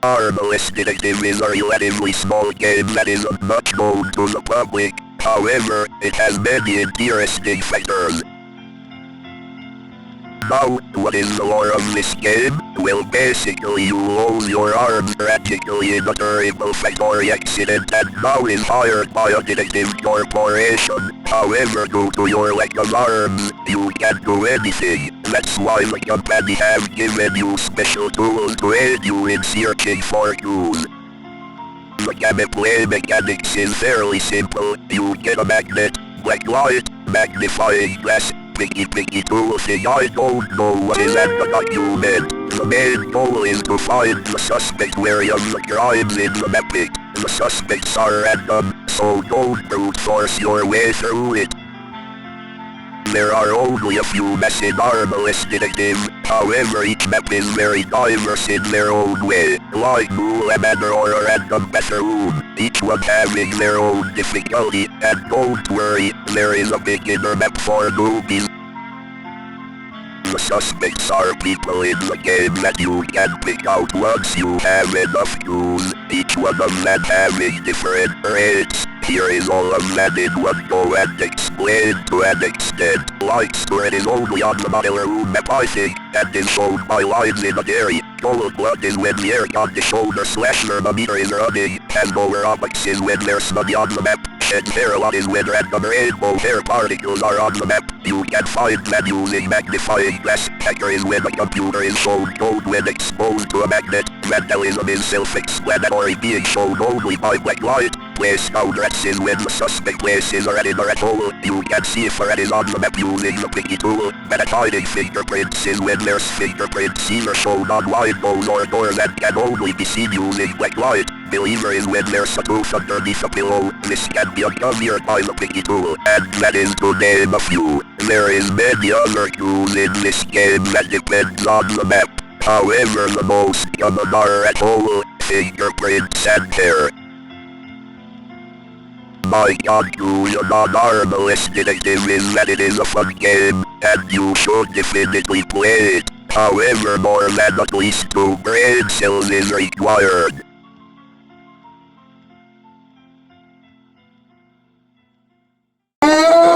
Armless Detective is a relatively small game that isn't much known to the public. However, it has many interesting factors. Now, what is the lore of this game? Well, basically you lose your arms tragically in a terrible factory accident and now is hired by a detective corporation. However, due to your lack of arms, you can't do anything. That's why the company have given you special tools to aid you in searching for clues. The gameplay mechanics is fairly simple. You get a magnet, black light, magnifying glass, picky tool thing. I don't know what is at the document. The main goal is to find the suspect wary of the crimes in the mapping. The suspects are random, so don't brute force your way through it. There are only a few maps in Armless Detective, however each map is very diverse in their own way, like Ghoul Manor or a random bathroom, each one having their own difficulty, and don't worry, there is a beginner map for newbies. The suspects are people in the game that you can pick out once you have enough clues, each one of them having different rates. Here is all of them in one go and explained to an extent. Light spread is only on the model room map I think, and is shown by lines in the area. Cold blood is when the air on the shoulder slash thermometer is running, and lower optics is when there's money on the map. And Farallon is when random rainbow hair particles are on the map. You can find them using magnifying glass. Hacker is when a computer is shown code when exposed to a magnet. Vandalism is self-explanatory, being shown only by black light. Place counteract is when the suspect places a rat in a rat hole. You can see if a rat is on the map using the picky tool. Metahiding fingerprints is when there's fingerprints either shown on windows or doors that can only be seen using black light. Believer is when there's a tooth underneath a pillow. This can be uncovered by the picky tool, and that is to name a few. There is many other clues in this game that depends on the map. However, the most common are at hole, fingerprints and hair. My conclusion on Armless Detective is that it is a fun game, and you should definitely play it. However, more than at least 2 brain cells is required. Oh!